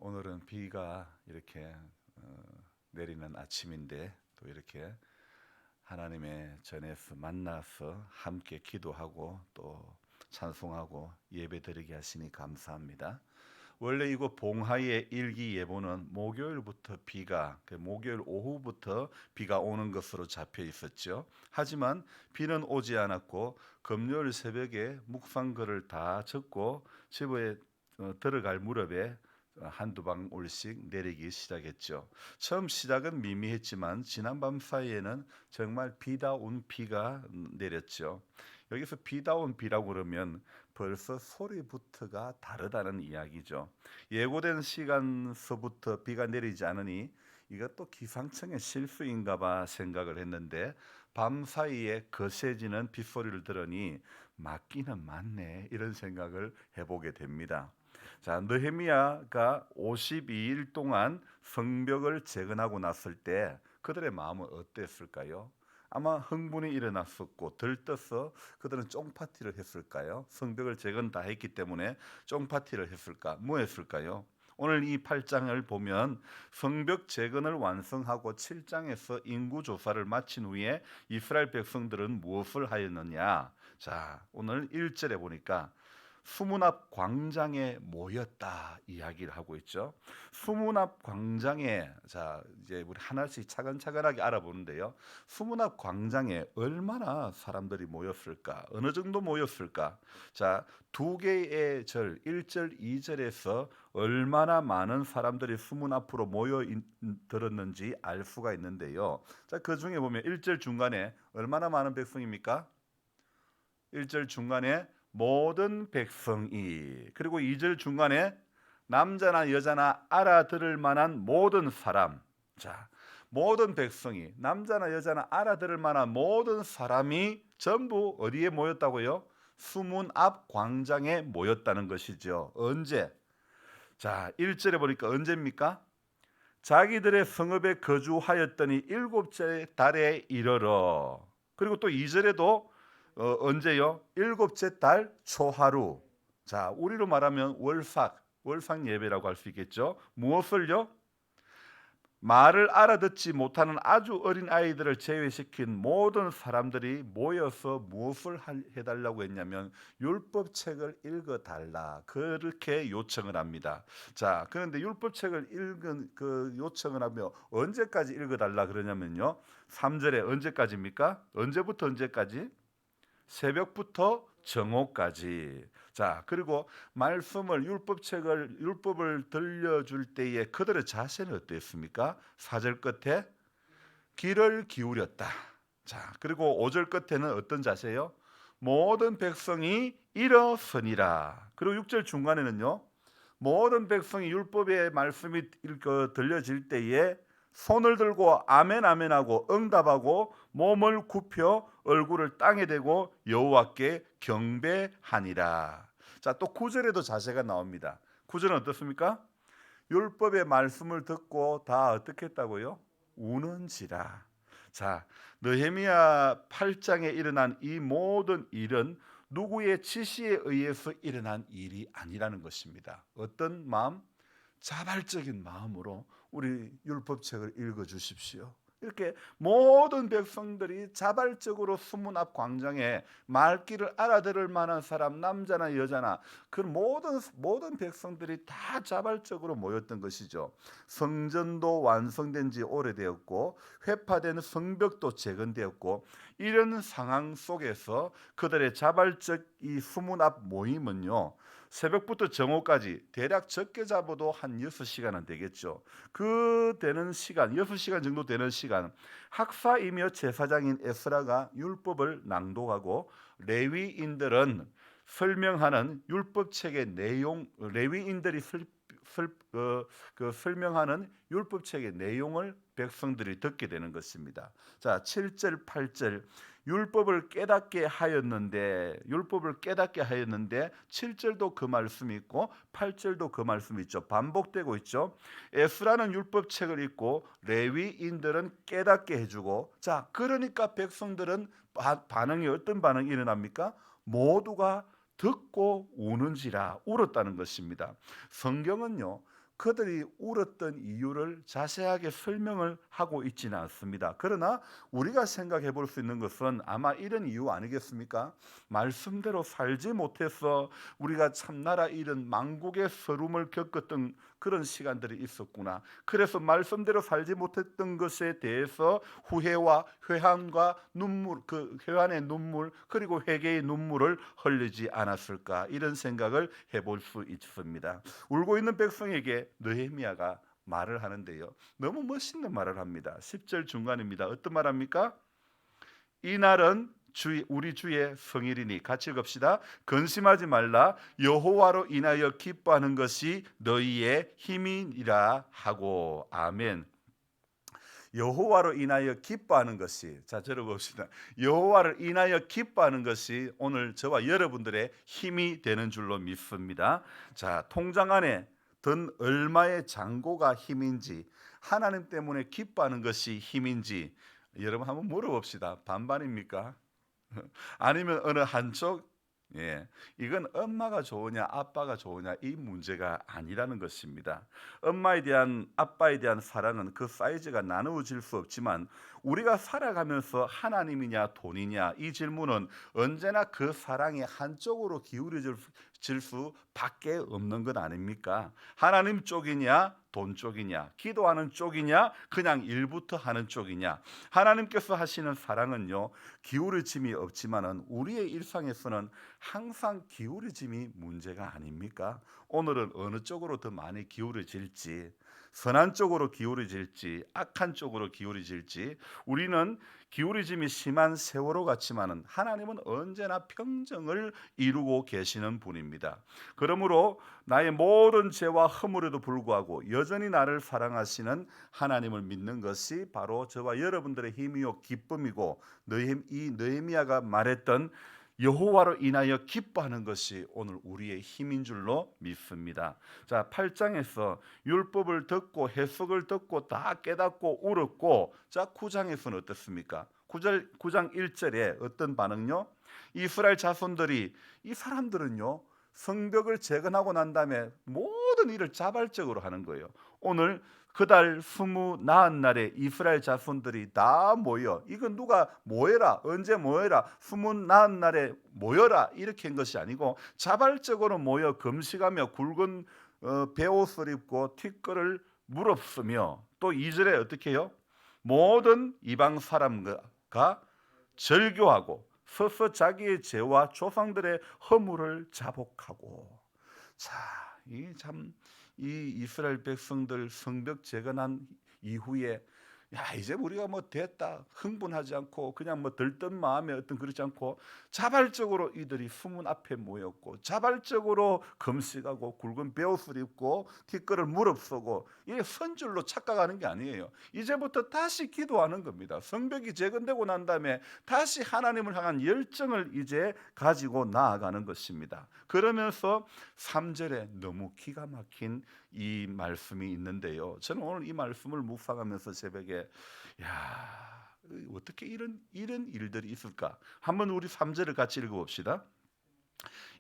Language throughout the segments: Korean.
오늘은 비가 이렇게 내리는 아침인데 또 이렇게 하나님의 전에서 만나서 함께 기도하고 또 찬송하고 예배드리게 하시니 감사합니다. 원래 이곳 봉하의 일기예보는 목요일부터 목요일 오후부터 비가 오는 것으로 잡혀 있었죠. 하지만 비는 오지 않았고 금요일 새벽에 묵상글을 다 적고 집에 들어갈 무렵에 한두 방울씩 내리기 시작했죠. 처음 시작은 미미했지만 지난밤 사이에는 정말 비다운 비가 내렸죠. 여기서 비다운 비라고 그러면 벌써 소리부터가 다르다는 이야기죠. 예고된 시간서부터 비가 내리지 않으니 이것도 기상청의 실수인가 봐 생각을 했는데 밤 사이에 거세지는 빗소리를 들으니 맞기는 맞네 이런 생각을 해보게 됩니다. 자, 느헤미야가 52일 동안 성벽을 재건하고 났을 때 그들의 마음은 어땠을까요? 아마 흥분이 일어났었고 들떠서 그들은 쫑파티를 했을까요? 성벽을 재건 다 했기 때문에 쫑파티를 했을까? 뭐 했을까요? 오늘 이 8장을 보면 성벽 재건을 완성하고 7장에서 인구 조사를 마친 후에 이스라엘 백성들은 무엇을 하였느냐? 자, 오늘 1절에 보니까 수문 앞 광장에 모였다 이야기를 하고 있죠. 수문 앞 광장에 자 이제 우리 하나씩 차근차근하게 알아보는데요. 수문 앞 광장에 얼마나 사람들이 모였을까? 어느 정도 모였을까? 자, 두 개의 절 1절 2절에서 얼마나 많은 사람들이 수문 앞으로 모여 들었는지 알 수가 있는데요. 자, 그 중에 보면 1절 중간에 얼마나 많은 백성입니까? 1절 중간에 모든 백성이, 그리고 2절 중간에 남자나 여자나 알아들을 만한 모든 사람. 자, 모든 백성이, 남자나 여자나 알아들을 만한 모든 사람이 전부 어디에 모였다고요? 수문 앞 광장에 모였다는 것이죠. 언제? 자, 1절에 보니까 언제입니까? 자기들의 성읍에 거주하였더니 일곱째 달에 이르러. 그리고 또 2절에도 언제요? 일곱째 달 초하루. 자, 우리로 말하면 월삭 예배라고 할 수 있겠죠. 무엇을요? 말을 알아듣지 못하는 아주 어린 아이들을 제외시킨 모든 사람들이 모여서 무엇을 해달라고 했냐면 율법책을 읽어달라 그렇게 요청을 합니다. 자, 그런데 율법책을 읽은 그 요청을 하며 언제까지 읽어달라 그러냐면요, 3절에 언제까지입니까? 언제부터 언제까지? 새벽부터 정오까지. 자, 그리고 율법을 들려줄 때에 그들의 자세는 어땠습니까? 4절 끝에 귀를 기울였다. 자, 그리고 5절 끝에는 어떤 자세요? 모든 백성이 일어서니라. 그리고 6절 중간에는요, 모든 백성이 율법의 말씀이 들려질 때에 손을 들고 아멘 아멘하고 응답하고 몸을 굽혀 얼굴을 땅에 대고 여호와께 경배하니라. 자, 또 9절에도 자세가 나옵니다. 9절은 어떻습니까? 율법의 말씀을 듣고 다 어떻게 했다고요? 우는지라. 자, 느헤미야 8장에 일어난 이 모든 일은 누구의 지시에 의해서 일어난 일이 아니라는 것입니다. 어떤 마음? 자발적인 마음으로 우리 율법책을 읽어 주십시오. 이렇게 모든 백성들이 자발적으로 수문 앞 광장에 말귀를 알아들을 만한 사람, 남자나 여자나 그 모든 백성들이 다 자발적으로 모였던 것이죠. 성전도 완성된 지 오래되었고 회파된 성벽도 재건되었고, 이런 상황 속에서 그들의 자발적 이 수문 앞 모임은요, 새벽부터 정오까지 대략 적게 잡아도 한 6시간은 되겠죠. 그 되는 시간, 6시간 정도 되는 시간, 학사이며 제사장인 에스라가 율법을 낭독하고 레위인들은 설명하는 율법책의 내용, 레위인들이 설명하는 율법책의 내용을 백성들이 듣게 되는 것입니다. 자, 7절 8절 율법을 깨닫게 하였는데 7절도 그 말씀이 있고 8절도 그 말씀이 있죠. 반복되고 있죠. 에스라는 율법책을 읽고 레위인들은 깨닫게 해주고, 자, 그러니까 백성들은 어떤 반응이 일어납니까? 모두가 듣고 우는지라 울었다는 것입니다. 성경은요, 그들이 울었던 이유를 자세하게 설명을 하고 있지는 않습니다. 그러나 우리가 생각해 볼 수 있는 것은 아마 이런 이유 아니겠습니까? 말씀대로 살지 못해서 우리가 참나라 잃은 망국의 서름을 겪었던 그런 시간들이 있었구나. 그래서 말씀대로 살지 못했던 것에 대해서 후회와 회한과 눈물, 그 회한의 눈물 그리고 회개의 눈물을 흘리지 않았을까, 이런 생각을 해볼 수 있습니다. 울고 있는 백성에게 느헤미야가 말을 하는데요, 너무 멋있는 말을 합니다. 10절 중간입니다. 어떤 말합니까? 이날은 우리 주의 성일이니, 같이 읽읍시다. 근심하지 말라. 여호와로 인하여 기뻐하는 것이 너희의 힘이니라 하고. 아멘. 여호와로 인하여 기뻐하는 것이, 자 들어봅시다. 여호와를 인하여 기뻐하는 것이 오늘 저와 여러분들의 힘이 되는 줄로 믿습니다. 자, 통장 안에 든 얼마의 잔고가 힘인지, 하나님 때문에 기뻐하는 것이 힘인지 여러분 한번 물어봅시다. 반반입니까? 아니면 어느 한쪽? 예, 이건 엄마가 좋으냐 아빠가 좋으냐 이 문제가 아니라는 것입니다. 엄마에 대한, 아빠에 대한 사랑은 그 사이즈가 나누어질 수 없지만, 우리가 살아가면서 하나님이냐 돈이냐 이 질문은 언제나 그 사랑이 한쪽으로 기울어질 수밖에 없는 것 아닙니까? 하나님 쪽이냐 돈 쪽이냐, 기도하는 쪽이냐 그냥 일부터 하는 쪽이냐. 하나님께서 하시는 사랑은요, 기울어짐이 없지만은 우리의 일상에서는 항상 기울어짐이 문제가 아닙니까? 오늘은 어느 쪽으로 더 많이 기울어질지, 선한 쪽으로 기울어질지 악한 쪽으로 기울어질지, 우리는 기울어짐이 심한 세월호 같지만은 하나님은 언제나 평정을 이루고 계시는 분입니다. 그러므로 나의 모든 죄와 허물에도 불구하고 여전히 나를 사랑하시는 하나님을 믿는 것이 바로 저와 여러분들의 힘이요 기쁨이고, 이 느헤미야가 말했던 여호와로 인하여 기뻐하는 것이 오늘 우리의 힘인 줄로 믿습니다. 자, 8장에서 율법을 듣고 해석을 듣고 다 깨닫고 울었고, 자 9장에서는 어떻습니까? 9장 1절에 어떤 반응요? 이스라엘 자손들이, 이 사람들은요 성벽을 재건하고 난 다음에 모든 일을 자발적으로 하는 거예요. 오늘 그달 29날에 이스라엘 자손들이 다 모여, 이건 누가 모여라, 언제 모여라, 29날에 모여라 이렇게 한 것이 아니고 자발적으로 모여 금식하며 굵은 베옷을 입고 티끌을 물었으며, 또 2절에 어떻게 해요? 모든 이방 사람과 절교하고 서서 자기의 죄와 조상들의 허물을 자복하고. 자, 이 이스라엘 백성들 성벽 재건한 이후에, 야 이제 우리가 뭐 됐다 흥분하지 않고 그냥 뭐 들뜬 마음에 어떤 그렇지 않고 자발적으로 이들이 수문 앞에 모였고, 자발적으로 금식하고 굵은 베옷을 입고 티끌을 무릅쓰고, 이게 선줄로 착각하는 게 아니에요. 이제부터 다시 기도하는 겁니다. 성벽이 재건되고 난 다음에 다시 하나님을 향한 열정을 이제 가지고 나아가는 것입니다. 그러면서 3절에 너무 기가 막힌 이 말씀이 있는데요, 저는 오늘 이 말씀을 묵상하면서 새벽에, 야 어떻게 이런 일들이 있을까? 한번 우리 3절을 같이 읽어봅시다.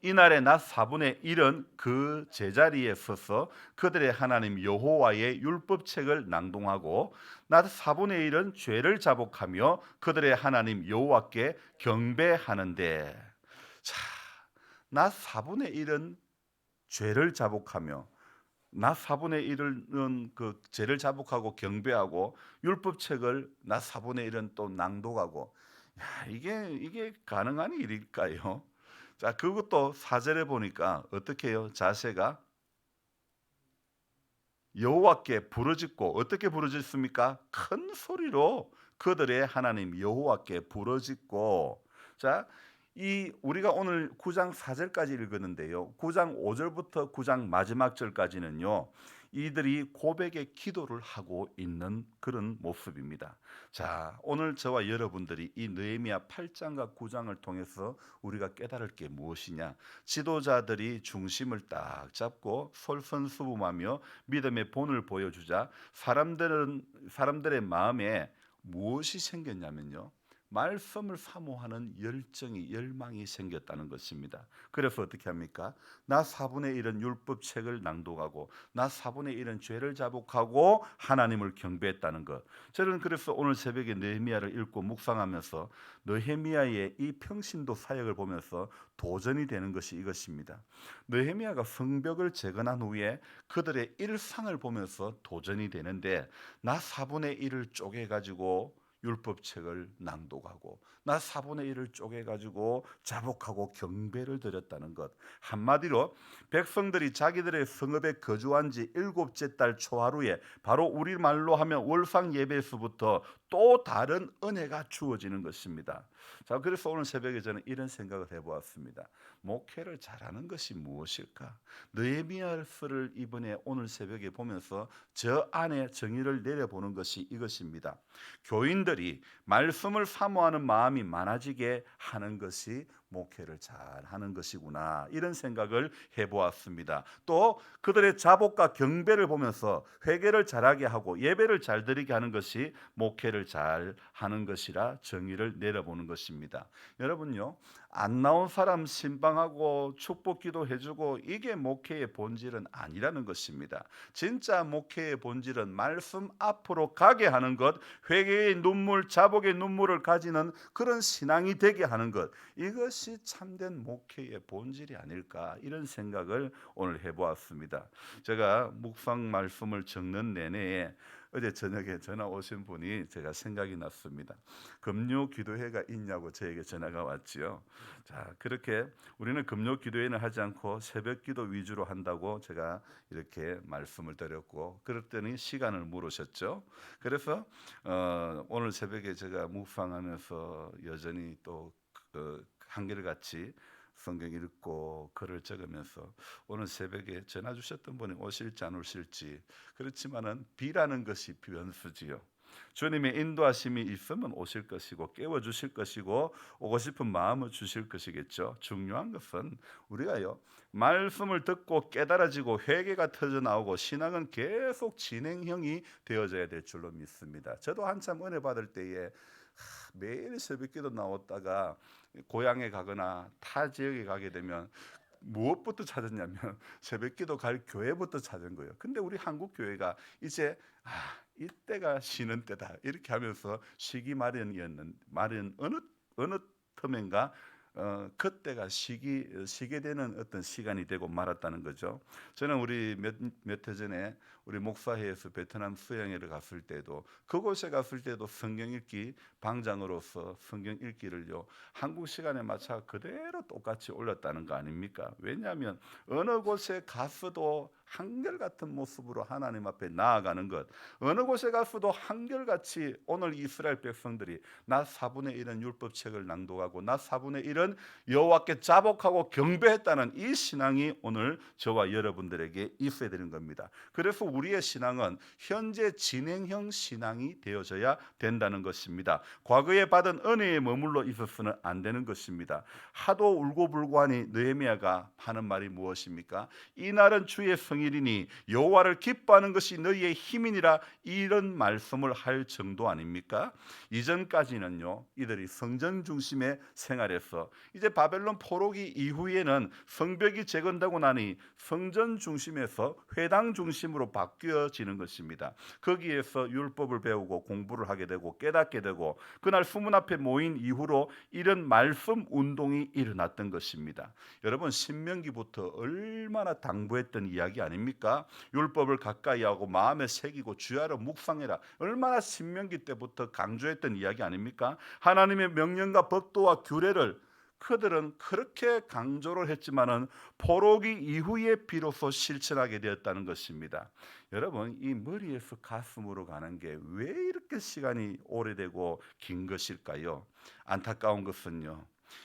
이날에 낮 4분의 1은 그 제자리에 서서 그들의 하나님 여호와의 율법책을 낭독하고, 낮 4분의 1은 죄를 자복하며 그들의 하나님 여호와께 경배하는데. 자, 낮 4분의 1은 죄를 자복하며, 낮 4분의 1은 그 죄를 자복하고 경배하고, 율법책을 낮 4분의 1은 또 낭독하고. 야, 이게 가능한 일일까요? 자, 그것도 4절에 보니까 어떻게 해요? 자세가 여호와께 부르짖고, 어떻게 부르짖습니까? 큰 소리로 그들의 하나님 여호와께 부르짖고. 자, 이 우리가 오늘 9장 4절까지 읽었는데요, 9장 5절부터 9장 마지막 절까지는요 이들이 고백의 기도를 하고 있는 그런 모습입니다. 자, 오늘 저와 여러분들이 이 느헤미야 8장과 9장을 통해서 우리가 깨달을 게 무엇이냐? 지도자들이 중심을 딱 잡고 솔선수범하며 믿음의 본을 보여주자 사람들의 마음에 무엇이 생겼냐면요, 말씀을 사모하는 열정이 열망이 생겼다는 것입니다. 그래서 어떻게 합니까? 나 4분의 1은 율법책을 낭독하고 나 4분의 1은 죄를 자복하고 하나님을 경배했다는 것. 저는 그래서 오늘 새벽에 느헤미야를 읽고 묵상하면서 느헤미야의 이 평신도 사역을 보면서 도전이 되는 것이 이것입니다. 느헤미야가 성벽을 재건한 후에 그들의 일상을 보면서 도전이 되는데 나 4분의 1을 쪼개가지고 율법책을 낭독하고 나 4분의 1을 쪼개가지고 자복하고 경배를 드렸다는 것. 한마디로 백성들이 자기들의 성읍에 거주한 지 7째 달 초하루에 바로 우리말로 하면 월상 예배에서부터 또 다른 은혜가 주어지는 것입니다. 자, 그래서 오늘 새벽에 저는 이런 생각을 해보았습니다. 목회를 잘하는 것이 무엇일까? 느헤미야서를 이번에 오늘 새벽에 보면서 저 안에 정의를 내려보는 것이 이것입니다. 교인들이 말씀을 사모하는 마음이 많아지게 하는 것이 목회를 잘하는 것이구나, 이런 생각을 해보았습니다. 또 그들의 자복과 경배를 보면서 회개를 잘하게 하고 예배를 잘 드리게 하는 것이 목회를 잘하는 것이라 정의를 내려보는 것입니다. 여러분요, 안 나온 사람 신방하고 축복기도 해주고 이게 목회의 본질은 아니라는 것입니다. 진짜 목회의 본질은 말씀 앞으로 가게 하는 것, 회개의 눈물, 자복의 눈물을 가지는 그런 신앙이 되게 하는 것, 이것이 참된 목회의 본질이 아닐까, 이런 생각을 오늘 해보았습니다. 제가 묵상 말씀을 적는 내내에 어제 저녁에 전화 오신 분이 제가 생각이 났습니다. 금요 기도회가 있냐고 저에게 전화가 왔지요. 자, 그렇게 우리는 금요 기도회는 하지 않고 새벽 기도 위주로 한다고 제가 이렇게 말씀을 드렸고, 그랬더니 시간을 물으셨죠. 그래서 오늘 새벽에 제가 묵상하면서 여전히 또 한결같이 성경 읽고 글을 적으면서 오늘 새벽에 전화 주셨던 분이 오실지 안 오실지, 그렇지만은 비라는 것이 변수지요. 주님의 인도하심이 있으면 오실 것이고 깨워주실 것이고 오고 싶은 마음을 주실 것이겠죠. 중요한 것은 우리가요, 말씀을 듣고 깨달아지고 회개가 터져 나오고 신앙은 계속 진행형이 되어져야 될 줄로 믿습니다. 저도 한참 은혜 받을 때에 매일 새벽기도 나왔다가 고향에 가거나 타 지역에 가게 되면 무엇부터 찾았냐면 새벽기도 갈 교회부터 찾은 거예요. 근데 우리 한국 교회가 이제 이때가 쉬는 때다 이렇게 하면서 쉬기 마련 어느 틈인가 그때가 쉬게 되는 어떤 시간이 되고 말았다는 거죠. 저는 우리 몇 해 전에 우리 목사회에서 베트남 수양회를 갔을 때도, 그곳에 갔을 때도 성경 읽기 방장으로서 성경 읽기를요 한국 시간에 맞춰 그대로 똑같이 올렸다는 거 아닙니까? 왜냐하면 어느 곳에 가서도 한결같은 모습으로 하나님 앞에 나아가는 것, 어느 곳에 가서도 한결같이 오늘 이스라엘 백성들이 나 4분의 1은 율법책을 낭독하고 나 4분의 1은 여호와께 자복하고 경배했다는 이 신앙이 오늘 저와 여러분들에게 있어야 되는 겁니다. 그래서 우리의 신앙은 현재 진행형 신앙이 되어져야 된다는 것입니다. 과거에 받은 은혜에 머물러 있어서는 안 되는 것입니다. 하도 울고불고하니 느헤미야가 하는 말이 무엇입니까? 이날은 주의 성일이니 여호와를 기뻐하는 것이 너희의 힘이니라, 이런 말씀을 할 정도 아닙니까? 이전까지는요 이들이 성전 중심의 생활에서 이제 바벨론 포로기 이후에는 성벽이 재건되고 나니 성전 중심에서 회당 중심으로 바뀌어지는 것입니다. 거기에서 율법을 배우고 공부를 하게 되고 깨닫게 되고 그날 수문 앞에 모인 이후로 이런 말씀 운동이 일어났던 것입니다. 여러분 신명기부터 얼마나 당부했던 이야기 아닙니까? 율법을 가까이 하고 마음에 새기고 주야로 묵상해라, 얼마나 신명기 때부터 강조했던 이야기 아닙니까? 하나님의 명령과 법도와 규례를 그들은 그렇게 강조를 했지만은 포로기 이후에 비로소 실천하게 되었다는 것입니다. 여러분 이 머리에서 가슴으로 가는 게 왜 이렇게 시간이 오래되고 긴 것일까요? 안타까운 것은요,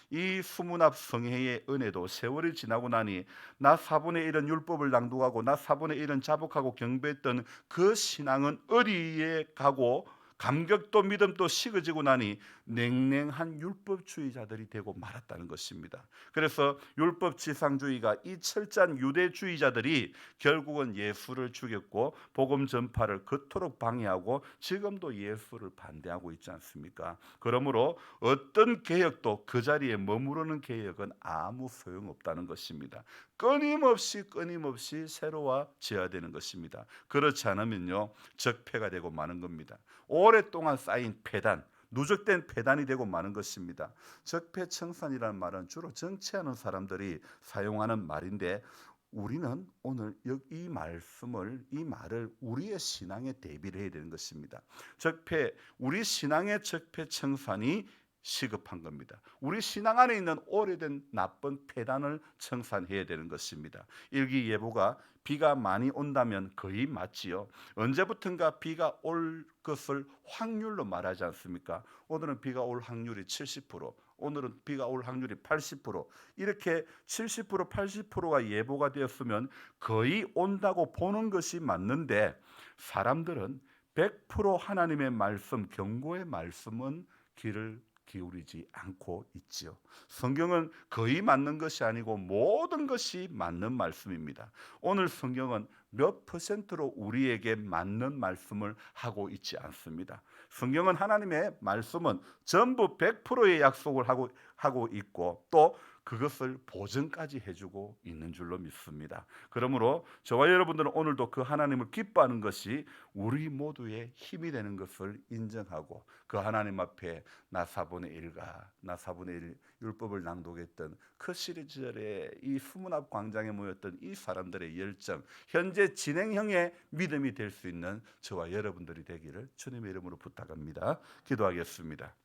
이 수문앞 성회의 은혜도 세월이 지나고 나니 나 4분의 1은 율법을 낭독하고 나 4분의 1은 자복하고 경배했던 그 신앙은 어디에 가고 감격도 믿음도 식어지고 나니 냉랭한 율법주의자들이 되고 말았다는 것입니다. 그래서 율법지상주의가 이 철저한 유대주의자들이 결국은 예수를 죽였고 복음 전파를 그토록 방해하고 지금도 예수를 반대하고 있지 않습니까? 그러므로 어떤 개혁도 그 자리에 머무르는 개혁은 아무 소용없다는 것입니다. 끊임없이 새로워져야 되는 것입니다. 그렇지 않으면요, 적폐가 되고 마는 겁니다. 오랫동안 쌓인 폐단, 누적된 폐단이 되고 마는 것입니다. 적폐청산이라는 말은 주로 정치하는 사람들이 사용하는 말인데, 우리는 오늘 이 말을 우리의 신앙에 대비를 해야 되는 것입니다. 우리 신앙의 적폐청산이 시급한 겁니다. 우리 신앙 안에 있는 오래된 나쁜 폐단을 청산해야 되는 것입니다. 일기예보가 비가 많이 온다면 거의 맞지요. 언제부턴가 비가 올 것을 확률로 말하지 않습니까? 오늘은 비가 올 확률이 70%, 오늘은 비가 올 확률이 80%, 이렇게 70%, 80%가 예보가 되었으면 거의 온다고 보는 것이 맞는데, 사람들은 100% 하나님의 말씀, 경고의 말씀은 귀를 기울이지 않고 있지요. 성경은 거의 맞는 것이 아니고 모든 것이 맞는 말씀입니다. 오늘 성경은 몇 퍼센트로 우리에게 맞는 말씀을 하고 있지 않습니다. 성경은 하나님의 말씀은 전부 100%의 약속을 하고 있고, 또 그것을 보증까지 해주고 있는 줄로 믿습니다. 그러므로 저와 여러분들은 오늘도 그 하나님을 기뻐하는 것이 우리 모두의 힘이 되는 것을 인정하고, 그 하나님 앞에 나 4분의 1과 나 4분의 1 율법을 낭독했던 그 시리즈절에 이 수문 앞 광장에 모였던 이 사람들의 열정, 현재 진행형의 믿음이 될 수 있는 저와 여러분들이 되기를 주님의 이름으로 부탁합니다. 기도하겠습니다.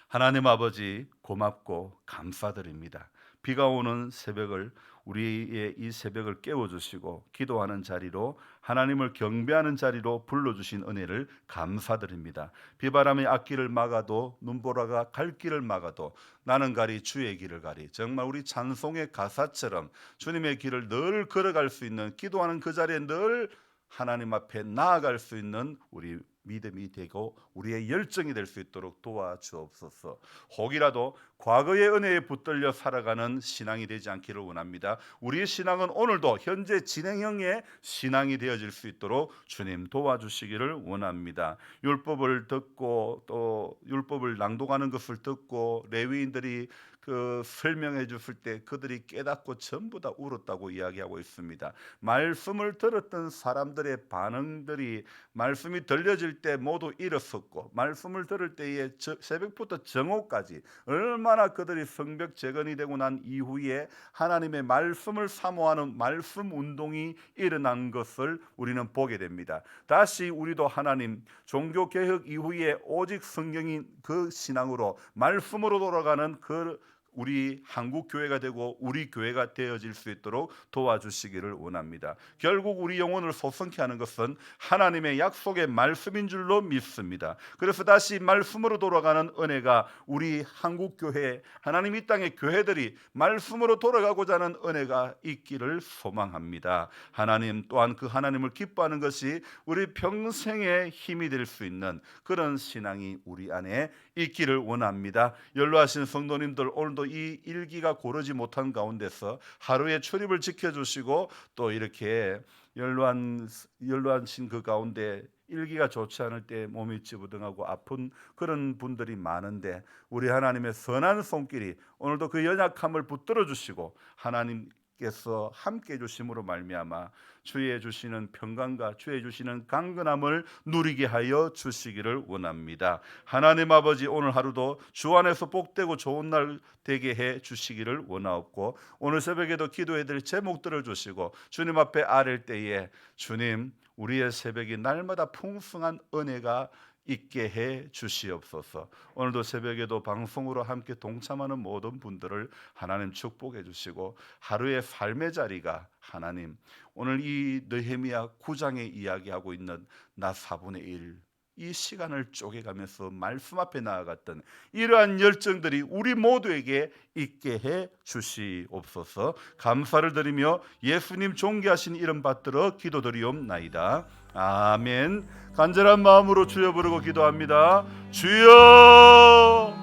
하나님 아버지, 고맙고 감사드립니다. 비가 오는 새벽을, 우리의 이 새벽을 깨워주시고 기도하는 자리로, 하나님을 경배하는 자리로 불러주신 은혜를 감사드립니다. 비바람이 앞길을 막아도, 눈보라가 갈 길을 막아도 나는 가리 주의 길을 가리, 정말 우리 찬송의 가사처럼 주님의 길을 늘 걸어갈 수 있는, 기도하는 그 자리에 늘 하나님 앞에 나아갈 수 있는 우리 믿음이 되고 우리의 열정이 될 수 있도록 도와주옵소서. 혹이라도 과거의 은혜에 붙들려 살아가는 신앙이 되지 않기를 원합니다. 우리의 신앙은 오늘도 현재 진행형의 신앙이 되어질 수 있도록 주님 도와주시기를 원합니다. 율법을 듣고 또 율법을 낭독하는 것을 듣고 레위인들이 그 설명해 줬을 때 그들이 깨닫고 전부 다 울었다고 이야기하고 있습니다. 말씀을 들었던 사람들의 반응들이, 말씀이 들려질 때 모두 일었었고, 말씀을 들을 때에 새벽부터 정오까지 얼마나 그들이 성벽 재건이 되고 난 이후에 하나님의 말씀을 사모하는 말씀 운동이 일어난 것을 우리는 보게 됩니다. 다시 우리도 하나님 종교개혁 이후에 오직 성경인 그 신앙으로 말씀으로 돌아가는 그 우리 한국 교회가 되고 우리 교회가 되어질 수 있도록 도와주시기를 원합니다. 결국 우리 영혼을 소성케 하는 것은 하나님의 약속의 말씀인 줄로 믿습니다. 그래서 다시 말씀으로 돌아가는 은혜가 우리 한국 교회, 하나님 이 땅의 교회들이 말씀으로 돌아가고자 하는 은혜가 있기를 소망합니다. 하나님 또한 그 하나님을 기뻐하는 것이 우리 평생의 힘이 될 수 있는 그런 신앙이 우리 안에 있기를 원합니다. 연로하신 성도님들, 오늘도 이 일기가 고르지 못한 가운데서 하루의 출입을 지켜주시고, 또 이렇게 연로하신 그 가운데 일기가 좋지 않을 때 몸이 찌부둥하고 아픈 그런 분들이 많은데, 우리 하나님의 선한 손길이 오늘도 그 연약함을 붙들어 주시고 하나님께서 함께 해주심으로 말미암아 주의 주시는 평강과 주의 주시는 강건함을 누리게 하여 주시기를 원합니다. 하나님 아버지, 오늘 하루도 주 안에서 복되고 좋은 날 되게 해 주시기를 원하옵고, 오늘 새벽에도 기도해야 될 제목들을 주시고 주님 앞에 아랠 때에 주님, 우리의 새벽이 날마다 풍성한 은혜가 있게 해 주시옵소서. 오늘도 새벽에도 방송으로 함께 동참하는 모든 분들을 하나님 축복해 주시고, 하루의 삶의 자리가 하나님, 오늘 이 느헤미야 9장에 이야기하고 있는 나 4분의 1 이 시간을 쪼개가면서 말씀 앞에 나아갔던 이러한 열정들이 우리 모두에게 있게 해 주시옵소서. 감사를 드리며 예수님 존귀하신 이름 받들어 기도드리옵나이다. 아멘. 간절한 마음으로 주여 부르고 기도합니다. 주여,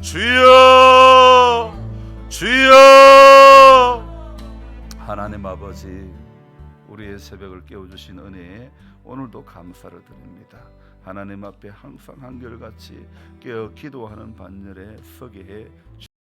주여, 주여. 하나님 아버지, 우리의 새벽을 깨워주신 은혜에 오늘도 감사를 드립니다. 하나님 앞에 항상 한결같이 깨어 기도하는 반열에 서게 해